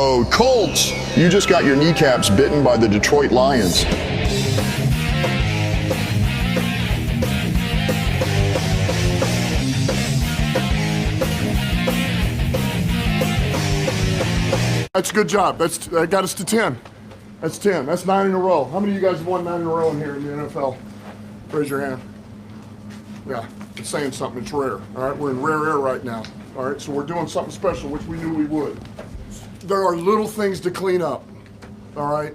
Uh-oh, Colts, you just got your kneecaps bitten by the Detroit Lions. That's a good job. That got us to 10. That's 10. That's 9 in a row. How many of you guys have won 9 in a row in here in the NFL? Raise your hand. Yeah, it's saying something. It's rare. All right, we're in rare air right now. All right, so we're doing something special, which we knew we would. There are little things to clean up. All right,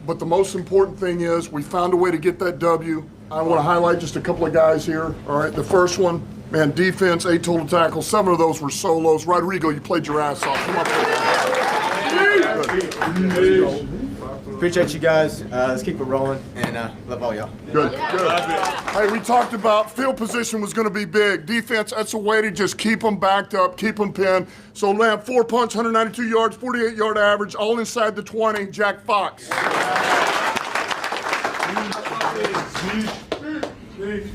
but the most important thing is we found a way to get that W. I want to highlight just a couple of guys here. All right, the first one, man, defense, 8 total tackles. 7 of those were solos. Rodrigo, you played your ass off. Come on, good. Appreciate you guys. Let's keep it rolling, and love all y'all. Good, good. Hey, we talked about field position was going to be big. Defense, that's a way to just keep them backed up, keep them pinned. So Lamb, 4 punts, 192 yards, 48-yard average, all inside the 20. Jack Fox.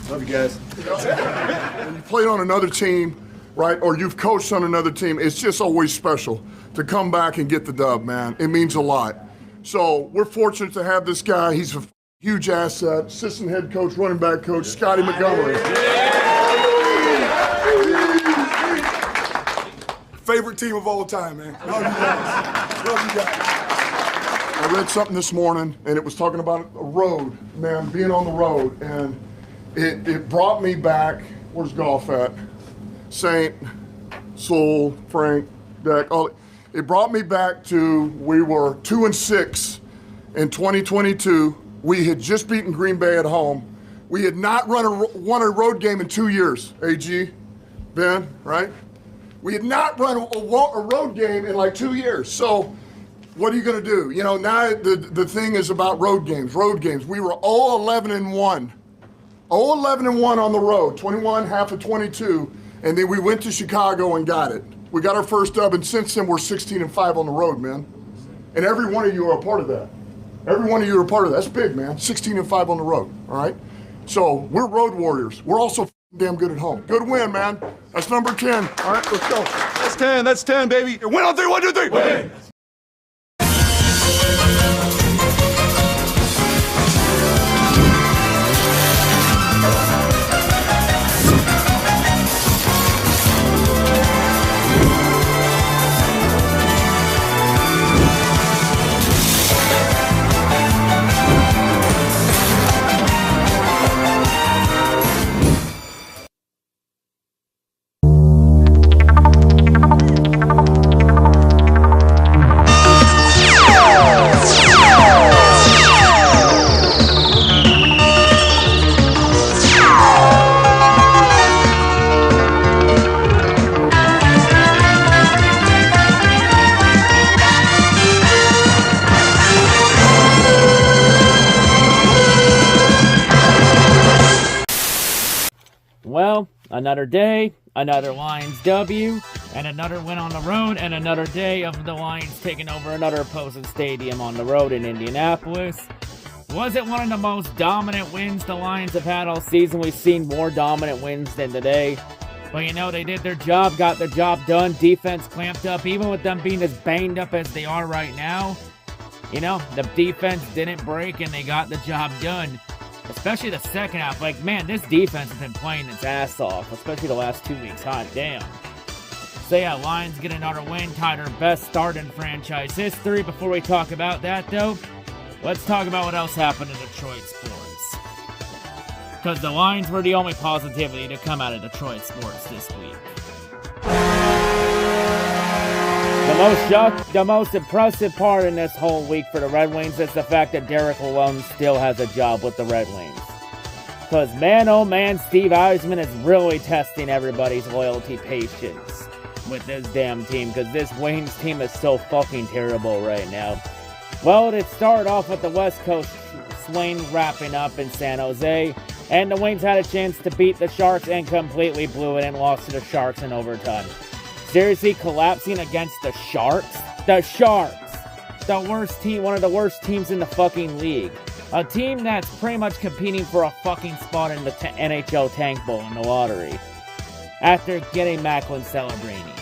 Love you guys. When you played on another team, right, or you've coached on another team, it's just always special to come back and get the dub, man. It means a lot. So we're fortunate to have this guy. He's a huge asset. Assistant head coach, running back coach, Scotty Montgomery. Favorite team of all time, man. Love you guys. Love you guys. I read something this morning, and it was talking about a road, man, being on the road, and it brought me back. Where's golf at? Saint, Soul, Frank, Deck, all. It brought me back to, we were 2-6 in 2022. We had just beaten Green Bay at home. We had not won a road game in 2 years, AG, Ben, right? We had not run a road game in like 2 years. So what are you going to do? You know, now the thing is about road games. We were 0-11-1. 0-11-1 on the road, 21, half of 22. And then we went to Chicago and got it. We got our first dub, and since then we're 16-5 on the road, man. And every one of you are a part of that. Every one of you are a part of that. That's big, man. 16-5 on the road, all right? So we're road warriors. We're also damn good at home. Good win, man. That's number 10. All right, let's go. That's 10, baby. Win on 3, 1, 2, 3. Win. Well, another day, another Lions W, and another win on the road, and another day of the Lions taking over another opposing stadium on the road in Indianapolis. Was it one of the most dominant wins the Lions have had all season? We've seen more dominant wins than today. But you know, they did their job, got the job done. Defense clamped up, even with them being as banged up as they are right now. You know, the defense didn't break, and they got the job done. Especially the second half. Like, man, this defense has been playing its ass off. Especially the last 2 weeks. Hot damn. So yeah, Lions get another win. Tied their best start in franchise history. Before we talk about that, though, let's talk about what else happened in Detroit sports. Because the Lions were the only positivity to come out of Detroit sports this week. The most impressive part in this whole week for the Red Wings is the fact that Derek Lalonde still has a job with the Red Wings. Because man, oh man, Steve Eisman is really testing everybody's loyalty patience with this damn team. Because this Wings team is so fucking terrible right now. Well, it started off with the West Coast sling wrapping up in San Jose. And the Wings had a chance to beat the Sharks and completely blew it and lost to the Sharks in overtime. Seriously, collapsing against the Sharks? The Sharks! The worst team, one of the worst teams in the fucking league. A team that's pretty much competing for a fucking spot in the NHL Tank Bowl in the lottery. After getting Macklin Celebrini.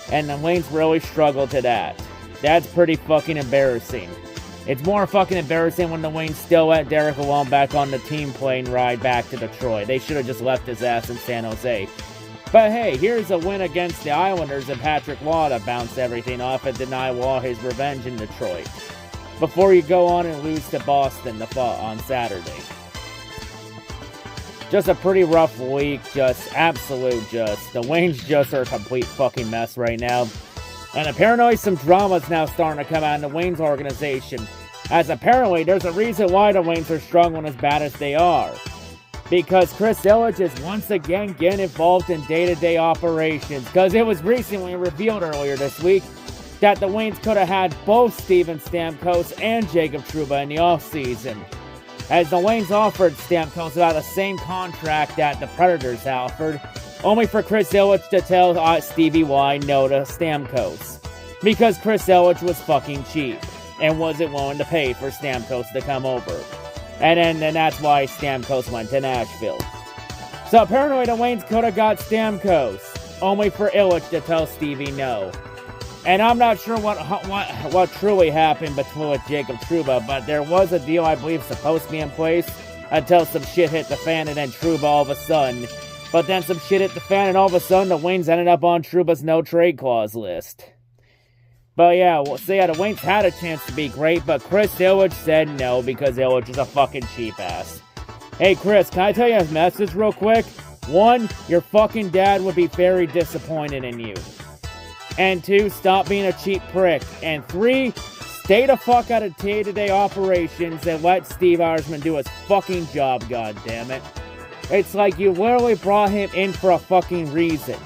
And the Wings really struggled to that. That's pretty fucking embarrassing. It's more fucking embarrassing when the Wings still let Derek Lalonde back on the team plane ride back to Detroit. They should have just left his ass in San Jose. But hey, here's a win against the Islanders, and Patrick Waugh bounced everything off and deny Waugh his revenge in Detroit. Before you go on and lose to Boston on Saturday. Just a pretty rough week, the Wings just are a complete fucking mess right now. And apparently some drama's now starting to come out in the Wings organization. As apparently there's a reason why the Wings are struggling as bad as they are. Because Chris Ilitch is once again getting involved in day-to-day operations. Because it was recently revealed earlier this week that the Wings could have had both Steven Stamkos and Jacob Trouba in the offseason. As the Wings offered Stamkos about the same contract that the Predators offered, only for Chris Ilitch to tell Stevie Y no to Stamkos. Because Chris Ilitch was fucking cheap and wasn't willing to pay for Stamkos to come over. And then that's why Stamkos went to Nashville. So apparently the Wings could have got Stamkos, only for Ilitch to tell Stevie no. And I'm not sure what truly happened with Jacob Trouba, but there was a deal I believe supposed to be in place until some shit hit the fan and then Trouba all of a sudden. But then some shit hit the fan and all of a sudden the Wings ended up on Trouba's no trade clause list. But yeah, the Wings had a chance to be great, but Chris Ilitch said no because Ilitch is a fucking cheap ass. Hey Chris, can I tell you a message real quick? 1, your fucking dad would be very disappointed in you. And 2, stop being a cheap prick. And 3, stay the fuck out of day-to-day operations and let Steve Yzerman do his fucking job, goddammit. It's like you literally brought him in for a fucking reason.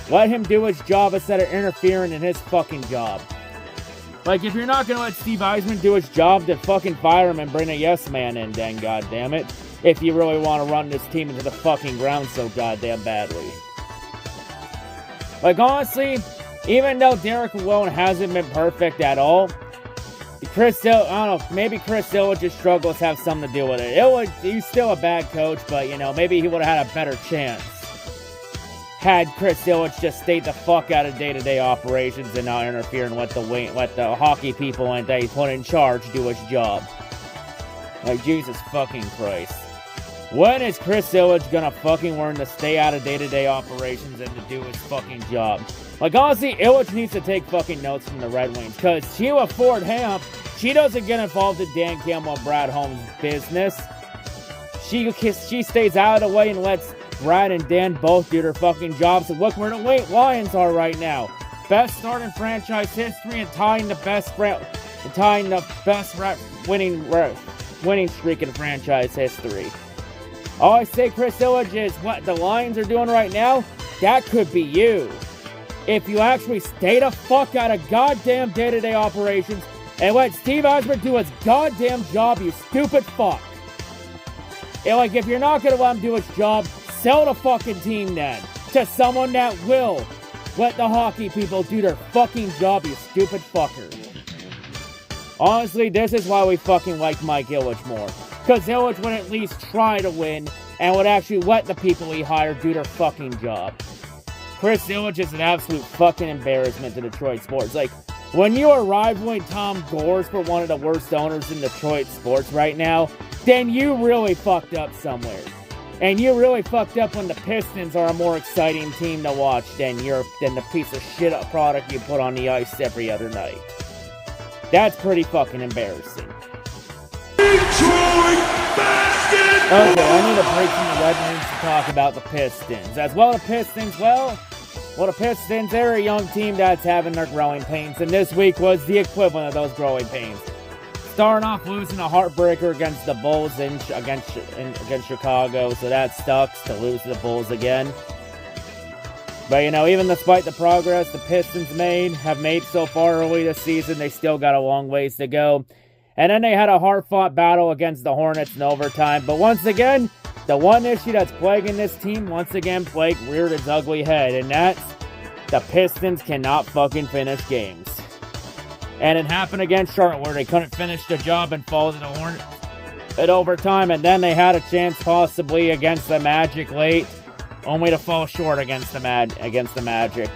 Let him do his job instead of interfering in his fucking job. Like, if you're not gonna let Steve Yzerman do his job, then fucking fire him and bring a yes man in, then, goddammit. If you really want to run this team into the fucking ground so goddamn badly. Like, honestly, even though Derek Lalonde hasn't been perfect at all, I don't know, maybe Chris Ilitch's struggles have something to do with it. He's still a bad coach, but, you know, maybe he would have had a better chance had Chris Ilitch just stayed the fuck out of day-to-day operations and not interfere and let the hockey people that he put in charge do his job. Like, Jesus fucking Christ. When is Chris Ilitch gonna fucking learn to stay out of day-to-day operations and to do his fucking job? Like, honestly, Ilitch needs to take fucking notes from the Red Wings, because Sheila Ford Hamp, she doesn't get involved in Dan Campbell and Brad Holmes' business. She stays out of the way and lets Brad and Dan both do their fucking jobs. And look where the Lions are right now. Best start in franchise history and tying the best winning streak in franchise history. All I say, Chris Ilitch, is what the Lions are doing right now, that could be you. If you actually stay the fuck out of goddamn day-to-day operations and let Steve Yzerman do his goddamn job, you stupid fuck. And like, if you're not gonna let him do his job, sell the fucking team then to someone that will let the hockey people do their fucking job, you stupid fucker. Honestly, this is why we fucking like Mike Ilitch more. Because Ilitch would at least try to win and would actually let the people he hired do their fucking job. Chris Ilitch is an absolute fucking embarrassment to Detroit sports. Like, when you are rivaling Tom Gores for one of the worst owners in Detroit sports right now, then you really fucked up somewhere. And you really fucked up when the Pistons are a more exciting team to watch than the piece of shit product you put on the ice every other night. That's pretty fucking embarrassing. Okay, I need a break from the Red Wings to talk about the Pistons. As well, the Pistons, they're a young team that's having their growing pains, and this week was the equivalent of those growing pains. Starting off losing a heartbreaker against the Bulls against Chicago, so that sucks to lose to the Bulls again. But, you know, even despite the progress the Pistons have made so far early this season, they still got a long ways to go. And then they had a hard-fought battle against the Hornets in overtime. But once again, the one issue that's plaguing this team once again reared its ugly head. And that's the Pistons cannot fucking finish games. And it happened against Charlotte where they couldn't finish the job and fall to the Hornets at overtime. And then they had a chance possibly against the Magic late, only to fall short against the Magic.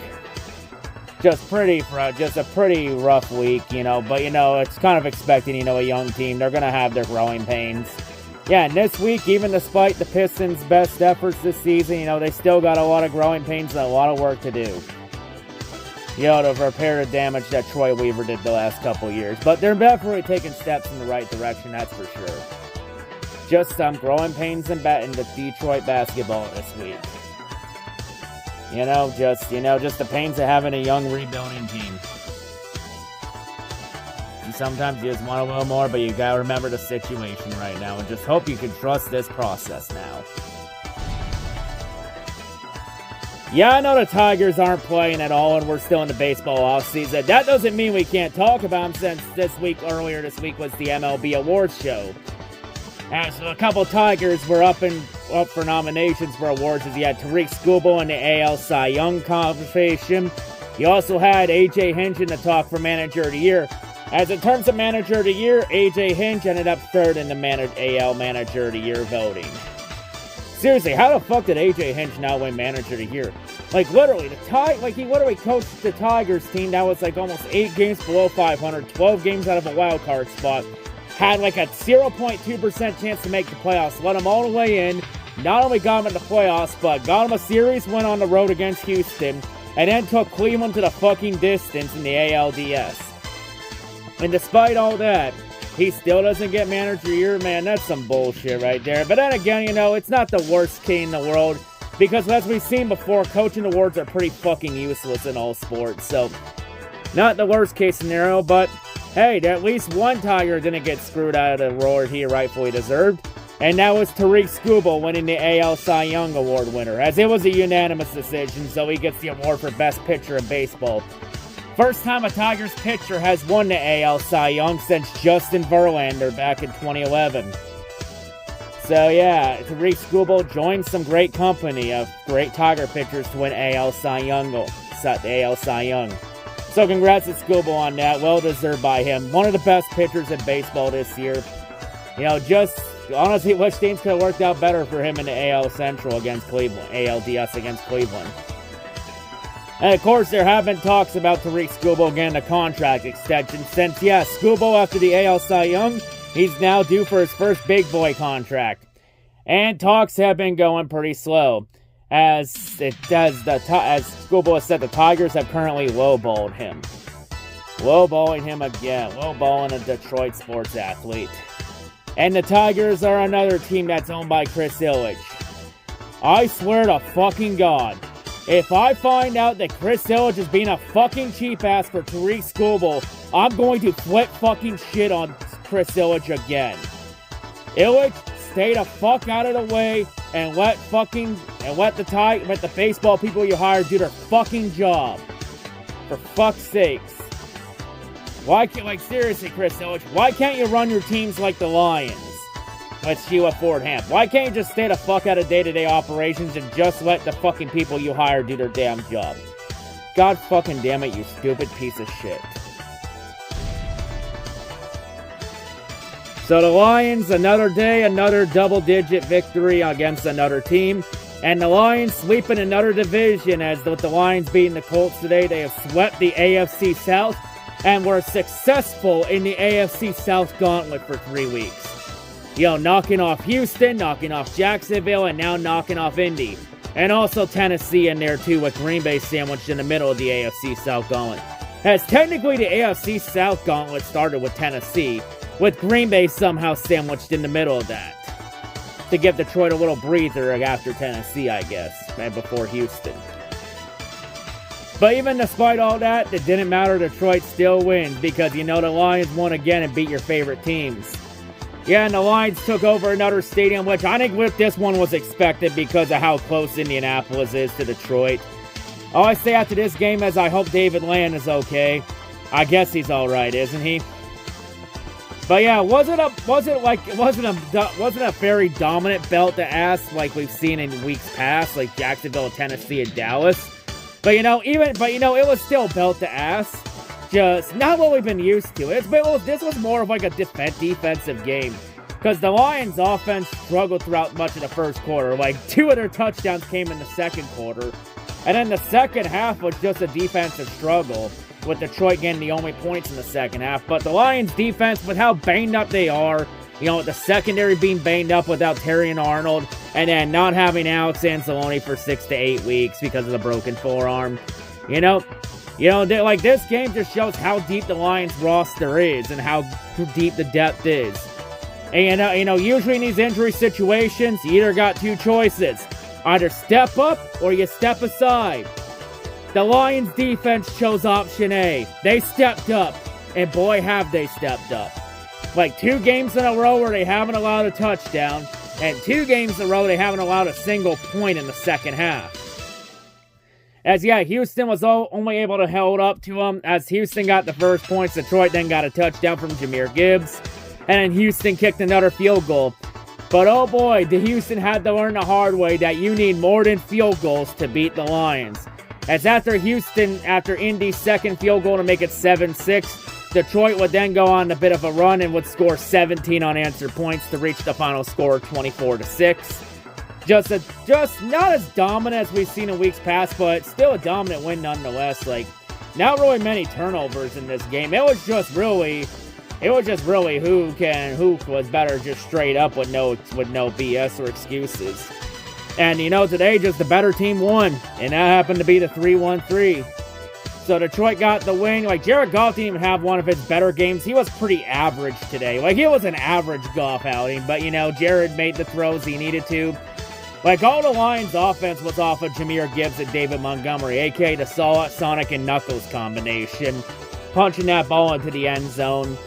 just a pretty rough week, you know. But, you know, it's kind of expecting, you know, a young team. They're going to have their growing pains. Yeah, and this week, even despite the Pistons' best efforts this season, you know, they still got a lot of growing pains and a lot of work to do. You know, to repair the damage that Troy Weaver did the last couple years. But they're definitely taking steps in the right direction, that's for sure. Just some growing pains in the Detroit basketball this week. You know, just the pains of having a young rebuilding team. And sometimes you just want a little more, but you gotta remember the situation right now and just hope you can trust this process now. Yeah, I know the Tigers aren't playing at all and we're still in the baseball offseason. That doesn't mean we can't talk about them since earlier this week was the MLB awards show. So a couple Tigers were up for nominations for awards as you had Tariq Skubal in the AL Cy Young conversation. You also had A.J. Hinch in the talk for Manager of the Year. As in terms of Manager of the Year, A.J. Hinch ended up third in the AL Manager of the Year voting. Seriously, how the fuck did A.J. Hinch not win Manager of the Year? Like, literally, he literally coached the Tigers team that was like almost 8 games below 500, 12 games out of a wild card spot. Had like a 0.2% chance to make the playoffs. Let them all the way in. Not only got them in the playoffs, but got them a series win on the road against Houston. And then took Cleveland to the fucking distance in the ALDS. And despite all that, he still doesn't get Manager of the Year. Man, that's some bullshit right there. But then again, you know, it's not the worst key in the world. Because as we've seen before, coaching awards are pretty fucking useless in all sports. So, not the worst case scenario, but hey, at least one Tiger didn't get screwed out of the award he rightfully deserved. And that was Tariq Skubal winning the AL Cy Young Award winner. As it was a unanimous decision, so he gets the award for Best Pitcher in Baseball. First time a Tigers pitcher has won the AL Cy Young since Justin Verlander back in 2011. So yeah, Tariq Skubal joined some great company of great Tiger pitchers to win AL Cy Young. So congrats to Skubal on that. Well deserved by him. One of the best pitchers in baseball this year. You know, just honestly wish things could have worked out better for him in the AL Central against Cleveland. ALDS against Cleveland. And of course, there have been talks about Tariq Skubal getting a contract extension since, yes, Skubal after the AL Cy Young, he's now due for his first big boy contract. And talks have been going pretty slow. As Skubal has said, the Tigers have currently lowballed him. Lowballing him again. Lowballing a Detroit sports athlete. And the Tigers are another team that's owned by Chris Ilitch. I swear to fucking God, if I find out that Chris Ilitch is being a fucking cheap ass for Tariq Skubal, I'm going to flip fucking shit on Chris Ilitch again. Ilitch, stay the fuck out of the way and let the baseball people you hire do their fucking job. For fuck's sakes. Why can't, like, seriously, Chris Ilitch, why can't you run your teams like the Lions? With Sheila Ford-Hamp. Why can't you just stay the fuck out of day-to-day operations and just let the fucking people you hire do their damn job? God fucking damn it, you stupid piece of shit. So the Lions, another day, another double-digit victory against another team. And the Lions sweeping another division, as with the Lions beating the Colts today, they have swept the AFC South and were successful in the AFC South gauntlet for 3 weeks. You know, knocking off Houston, knocking off Jacksonville, and now knocking off Indy. And also Tennessee in there too, with Green Bay sandwiched in the middle of the AFC South gauntlet. As technically the AFC South gauntlet started with Tennessee, with Green Bay somehow sandwiched in the middle of that. To give Detroit a little breather after Tennessee, I guess, and before Houston. But even despite all that, it didn't matter. Detroit still wins because, you know, the Lions won again and beat your favorite teams. Yeah, and the Lions took over another stadium, which I think this one was expected because of how close Indianapolis is to Detroit. All I say after this game is I hope David Land is okay. I guess he's alright, isn't he? But yeah, wasn't a very dominant belt to ass like we've seen in weeks past, like Jacksonville, Tennessee, and Dallas. But you know, it was still belt to ass. Just not what we've been used to. This was more of like a defensive game. Because the Lions' offense struggled throughout much of the first quarter. Like, 2 of their touchdowns came in the second quarter. And then the second half was just a defensive struggle, with Detroit getting the only points in the second half. But the Lions defense, with how banged up they are, you know, the secondary being banged up without Terry and Arnold, and then not having Alex Anzalone for 6 to 8 weeks because of the broken forearm. You know, like, this game just shows how deep the Lions roster is and how deep the depth is. And, you know, usually in these injury situations, you either got two choices. Either step up or you step aside. The Lions defense chose option A. They stepped up, and boy have they stepped up. Like 2 games in a row where they haven't allowed a touchdown, and 2 games in a row they haven't allowed a single point in the second half. As yeah, Houston was only able to hold up to them. As Houston got the first points, Detroit then got a touchdown from Jahmyr Gibbs, and then Houston kicked another field goal. But oh boy, the Houston had to learn the hard way that you need more than field goals to beat the Lions. As after Indy's second field goal to make it 7-6, Detroit would then go on a bit of a run and would score 17 unanswered points to reach the final score 24-6. Just not as dominant as we've seen in weeks past, but still a dominant win nonetheless. Like, not really many turnovers in this game. It was just really who was better just straight up with no BS or excuses. And, you know, today just the better team won, and that happened to be the 3-1-3. So Detroit got the win. Like, Jared Goff didn't even have one of his better games. He was pretty average today. Like, he was an average Goff outing, but, you know, Jared made the throws he needed to. Like, all the Lions' offense was off of Jahmyr Gibbs and David Montgomery, a.k.a. the Sonic and Knuckles combination, punching that ball into the end zone.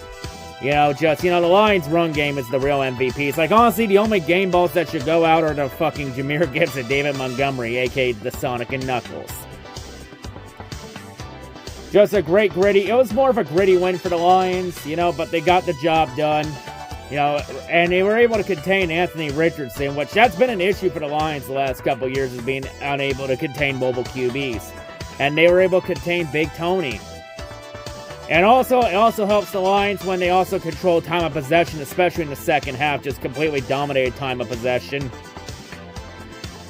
You know, the Lions' run game is the real MVPs. Like, honestly, the only game balls that should go out are the fucking Jahmyr Gibbs and David Montgomery, a.k.a. the Sonic and Knuckles. Just a great gritty. It was more of a gritty win for the Lions, you know, but they got the job done. You know, and they were able to contain Anthony Richardson, which that's been an issue for the Lions the last couple of years, is being unable to contain mobile QBs. And they were able to contain Big Tony. And also, it also helps the Lions when they also control time of possession, especially in the second half, just completely dominated time of possession.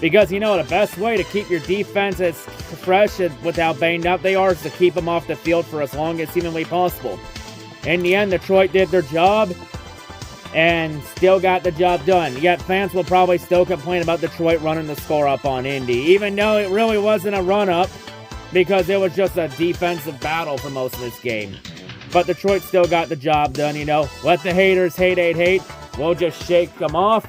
Because, you know, the best way to keep your defense as fresh and with how banged up they are is to keep them off the field for as long as humanly possible. In the end, Detroit did their job and still got the job done. Yet fans will probably still complain about Detroit running the score up on Indy, even though it really wasn't a run-up, because it was just a defensive battle for most of this game. But Detroit still got the job done, you know. Let the haters hate. We'll just shake them off,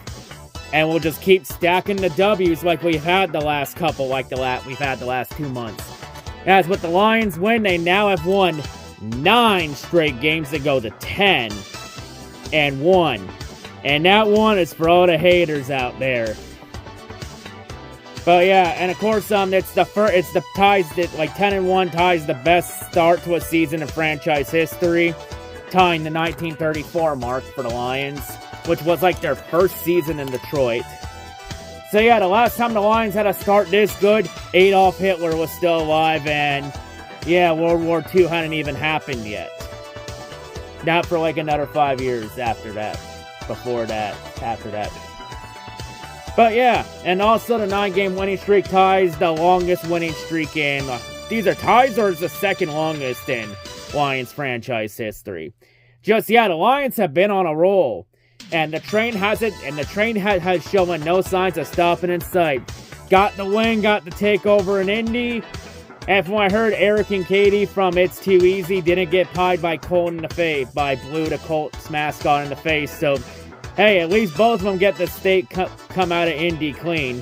and we'll just keep stacking the W's like we've had the last couple, we've had the last 2 months. As with the Lions win, they now have won 9 straight games that go to 10-1. And that one is for all the haters out there. But yeah, and of course, it's the ties that, like, 10-1 ties the best start to a season in franchise history, tying the 1934 mark for the Lions, which was like their first season in Detroit. So yeah, the last time the Lions had a start this good, Adolf Hitler was still alive, and yeah, World War II hadn't even happened yet. Not for like another 5 years after that, after that. But yeah, and also the 9-game winning streak ties the longest winning streak in, these are ties or is the second longest in Lions franchise history. Just, yeah, the Lions have been on a roll, and the train has shown no signs of stopping in sight. Got the win, got the takeover in Indy, and from what I heard, Eric and Katie from It's Too Easy didn't get pied by Colt in the face, by Blue the Colts mascot in the face, so hey, at least both of them get the state come out of Indy clean.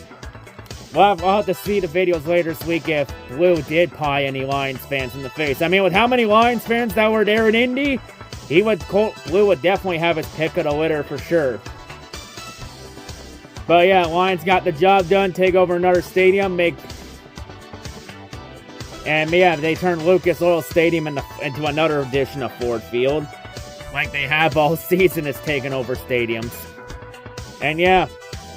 Well, I'll have to see the videos later this week if Blue did pie any Lions fans in the face. I mean, with how many Lions fans that were there in Indy, Blue would definitely have his pick of the litter for sure. But yeah, Lions got the job done, take over another stadium, and yeah, they turned Lucas Oil Stadium into another edition of Ford Field. Like they have all season, is taking over stadiums. And yeah,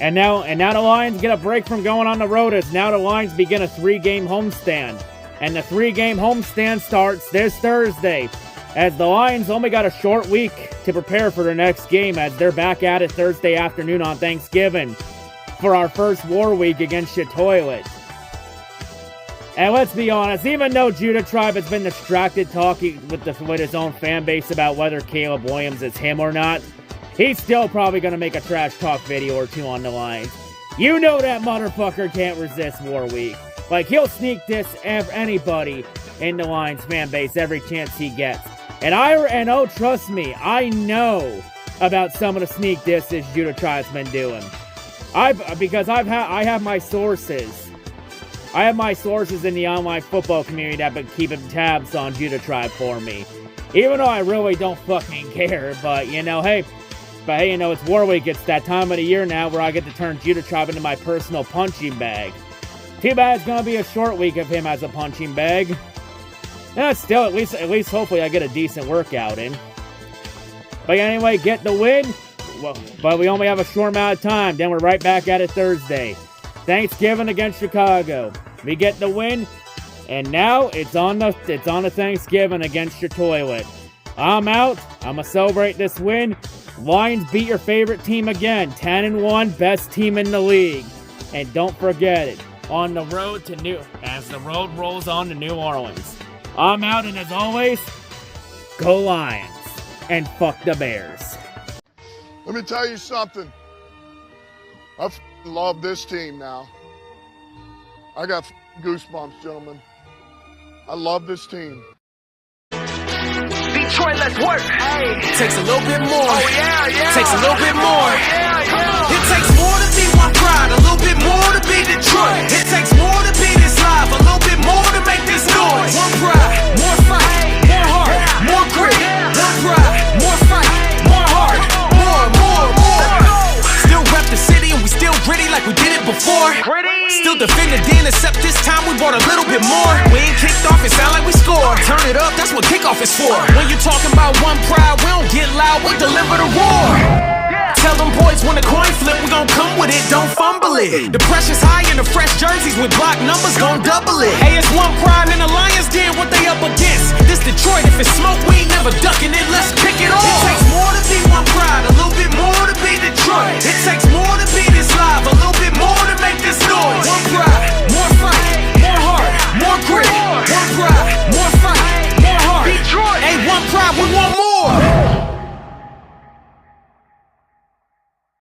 and now the Lions get a break from going on the road, as now the Lions begin a 3-game homestand. And the 3-game homestand starts this Thursday, as the Lions only got a short week to prepare for their next game, as they're back at it Thursday afternoon on Thanksgiving for our first war week against your toilet. And let's be honest, even though Judah Tribe has been distracted talking with his own fan base about whether Caleb Williams is him or not, he's still probably going to make a trash talk video or two on the Lions. You know that motherfucker can't resist War Week. Like, he'll sneak this anybody in the Lions fan base every chance he gets. And oh, trust me, I know about some of the sneak disses Judah Tribe's been doing. I have my sources. I have my sources in the online football community that have been keeping tabs on Judah Tribe for me. Even though I really don't fucking care, but you know, hey, you know, it's War Week. It's that time of the year now where I get to turn Judah Tribe into my personal punching bag. Too bad it's gonna be a short week of him as a punching bag. Still, at least hopefully I get a decent workout in. But anyway, get the win. Well, but we only have a short amount of time. Then we're right back at it Thursday. Thanksgiving against Chicago. We get the win, and now it's on the Thanksgiving against your toilet. I'm out. I'm gonna celebrate this win. Lions beat your favorite team again. 10-1, best team in the league. And don't forget it. On the road as the road rolls on to New Orleans. I'm out, and as always, go Lions and fuck the Bears. Let me tell you something. I love this team now. I got goosebumps, gentlemen. I love this team. Detroit, let's work. Hey. Takes a little bit more. Oh, yeah. Takes a little bit more. Yeah. It takes more to be one pride, a little bit more to be Detroit. It takes more to be this live, a little bit more to make this noise. One pride, more fight, more heart, more grit. One pride, more fight, more heart, more. Still rep the city and we still gritty like we did it before. Still defend the den, except this time we brought a little bit more. We ain't kicked off, it sound like we scored. Turn it up, that's what kickoff is for. When you're talking about one pride, we don't get loud, we deliver the roar. Tell them boys when the coin flip, we gon' come with it, don't fumble it. The pressure's high and the fresh jerseys with block numbers gon' double it. Hey, it's one pride and the Lions did what they up against. This Detroit, if it's smoke, we ain't never ducking it, let's kick it off. It takes more to be one pride, a little bit more to be Detroit. It takes more to be this live, a little bit more